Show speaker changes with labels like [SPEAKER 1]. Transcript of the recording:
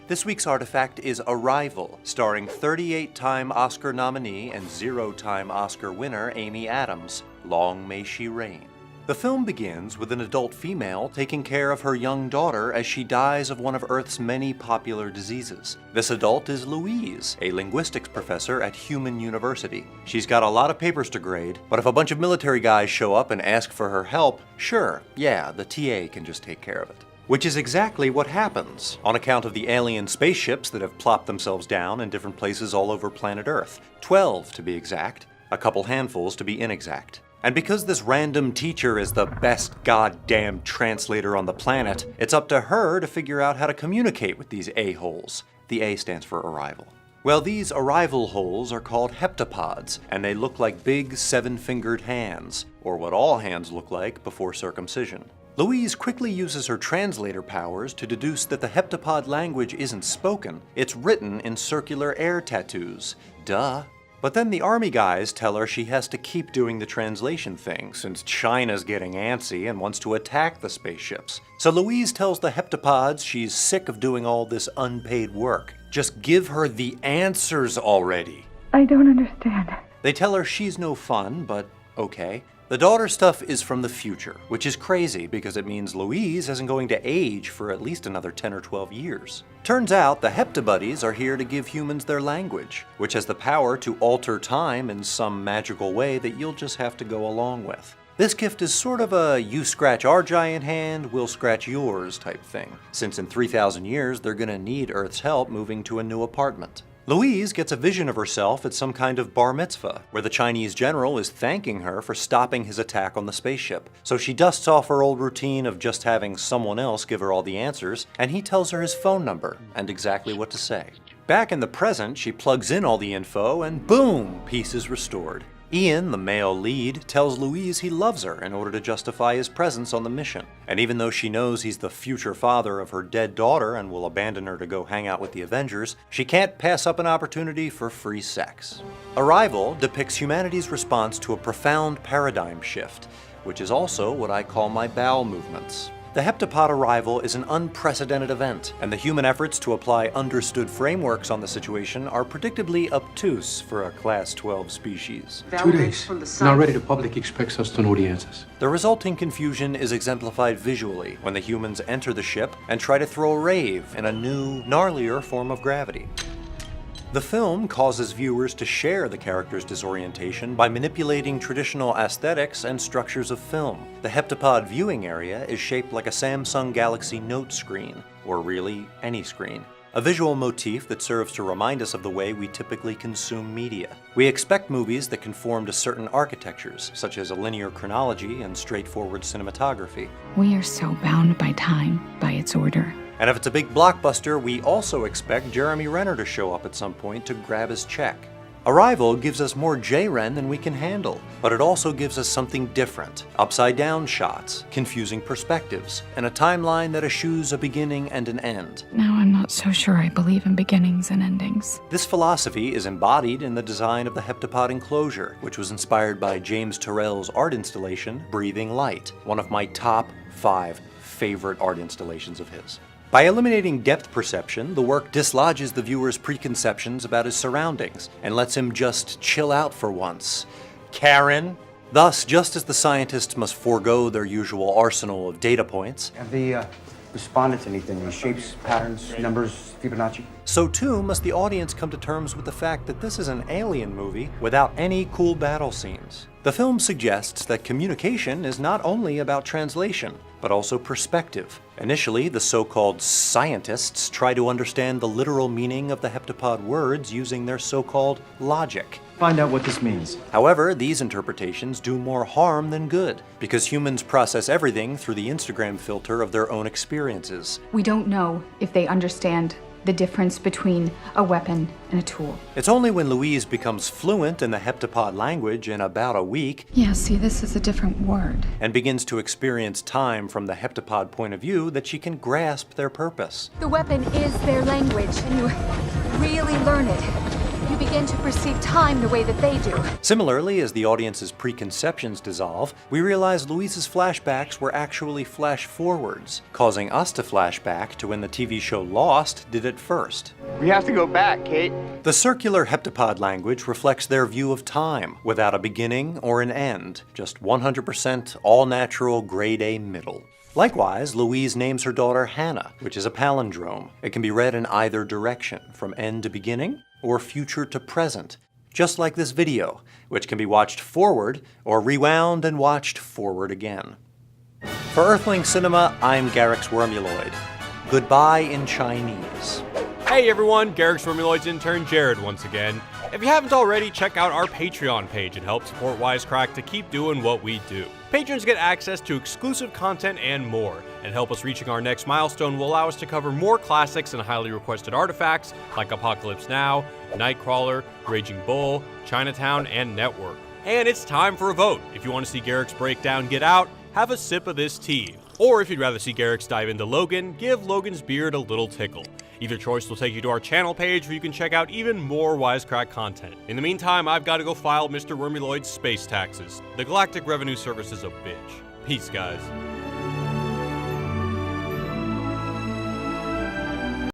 [SPEAKER 1] This week's artifact is Arrival, starring 38-time Oscar nominee and 0-time Oscar winner Amy Adams. Long may she reign. The film begins with an adult female taking care of her young daughter as she dies of one of Earth's many popular diseases. This adult is Louise, a linguistics professor at Human University. She's got a lot of papers to grade, but if a bunch of military guys show up and ask for her help, sure, yeah, the TA can just take care of it. Which is exactly what happens, on account of the alien spaceships that have plopped themselves down in different places all over planet Earth. 12 to be exact, a couple handfuls to be inexact. And because this random teacher is the best goddamn translator on the planet, it's up to her to figure out how to communicate with these a-holes. The A stands for arrival. Well, these arrival holes are called heptapods, and they look like big seven-fingered hands, or what all hands look like before circumcision. Louise quickly uses her translator powers to deduce that the heptapod language isn't spoken, it's written in circular air tattoos. Duh. But then the army guys tell her she has to keep doing the translation thing, since China's getting antsy and wants to attack the spaceships. So Louise tells the heptapods she's sick of doing all this unpaid work. Just give her the answers already.
[SPEAKER 2] I don't understand.
[SPEAKER 1] They tell her she's no fun, but okay. The daughter stuff is from the future, which is crazy because it means Louise isn't going to age for at least another 10 or 12 years. Turns out the Heptabuddies are here to give humans their language, which has the power to alter time in some magical way that you'll just have to go along with. This gift is sort of a you scratch our giant hand, we'll scratch yours type thing, since in 3,000 years they're gonna need Earth's help moving to a new apartment. Louise gets a vision of herself at some kind of bar mitzvah, where the Chinese general is thanking her for stopping his attack on the spaceship. So she dusts off her old routine of just having someone else give her all the answers, and he tells her his phone number and exactly what to say. Back in the present, she plugs in all the info and boom, peace is restored. Ian, the male lead, tells Louise he loves her in order to justify his presence on the mission. And even though she knows he's the future father of her dead daughter and will abandon her to go hang out with the Avengers, she can't pass up an opportunity for free sex. Arrival depicts humanity's response to a profound paradigm shift, which is also what I call my bowel movements. The heptapod arrival is an unprecedented event, and the human efforts to apply understood frameworks on the situation are predictably obtuse for a Class 12 species.
[SPEAKER 3] 2 days. And already the public expects us to know the answers.
[SPEAKER 1] The resulting confusion is exemplified visually when the humans enter the ship and try to throw a rave in a new, gnarlier form of gravity. The film causes viewers to share the character's disorientation by manipulating traditional aesthetics and structures of film. The heptapod viewing area is shaped like a Samsung Galaxy Note screen, or really any screen. A visual motif that serves to remind us of the way we typically consume media. We expect movies that conform to certain architectures, such as a linear chronology and straightforward cinematography.
[SPEAKER 2] We are so bound by time, by its order.
[SPEAKER 1] And if it's a big blockbuster, we also expect Jeremy Renner to show up at some point to grab his check. Arrival gives us more J-Ren than we can handle, but it also gives us something different. Upside-down shots, confusing perspectives, and a timeline that eschews a beginning and an end.
[SPEAKER 2] Now I'm not so sure I believe in beginnings and endings.
[SPEAKER 1] This philosophy is embodied in the design of the heptapod enclosure, which was inspired by James Turrell's art installation, Breathing Light, one of my top 5 favorite art installations of his. By eliminating depth perception, the work dislodges the viewer's preconceptions about his surroundings and lets him just chill out for once. Karen? Thus, just as the scientists must forego their usual arsenal of data points,
[SPEAKER 4] Have they responded to anything? Any shapes, patterns, numbers, Fibonacci?
[SPEAKER 1] so too must the audience come to terms with the fact that this is an alien movie without any cool battle scenes. The film suggests that communication is not only about translation, but also perspective. Initially, the so-called scientists try to understand the literal meaning of the heptapod words using their so-called logic.
[SPEAKER 5] Find out what this means.
[SPEAKER 1] However, these interpretations do more harm than good, because humans process everything through the Instagram filter of their own experiences.
[SPEAKER 6] We don't know if they understand the difference between a weapon and a tool.
[SPEAKER 1] It's only when Louise becomes fluent in the heptapod language in about a week
[SPEAKER 2] Yeah, see, this is a different word.
[SPEAKER 1] and begins to experience time from the heptapod point of view that she can grasp their purpose.
[SPEAKER 7] The weapon is their language, and you really learn it
[SPEAKER 5] you begin to perceive time the way that they do.
[SPEAKER 1] Similarly, as the audience's preconceptions dissolve, we realize Louise's flashbacks were actually flash-forwards, causing us to flash back to when the TV show Lost did it first.
[SPEAKER 7] We have to go back, Kate.
[SPEAKER 1] The circular heptapod language reflects their view of time, without a beginning or an end, just 100% all-natural grade A middle. Likewise, Louise names her daughter Hannah, which is a palindrome. It can be read in either direction, from end to beginning, or future to present, just like this video, which can be watched forward, or rewound and watched forward again. For Earthling Cinema, I'm garyx wormuloid. Goodbye in Chinese.
[SPEAKER 8] Hey everyone, garyx wormuloid's intern Jared once again. If you haven't already, check out our Patreon page and help support Wisecrack to keep doing what we do. Patrons get access to exclusive content and more, and help us reaching our next milestone will allow us to cover more classics and highly requested artifacts like Apocalypse Now, Nightcrawler, Raging Bull, Chinatown, and Network. And it's time for a vote. If you want to see Garyx break down Get Out, have a sip of this tea. Or if you'd rather see Garyx dive into Logan, give Logan's beard a little tickle. Either choice will take you to our channel page where you can check out even more Wisecrack content. In the meantime, I've got to go file Mr. Wormuloid's space taxes. The Galactic Revenue Service is a bitch. Peace, guys.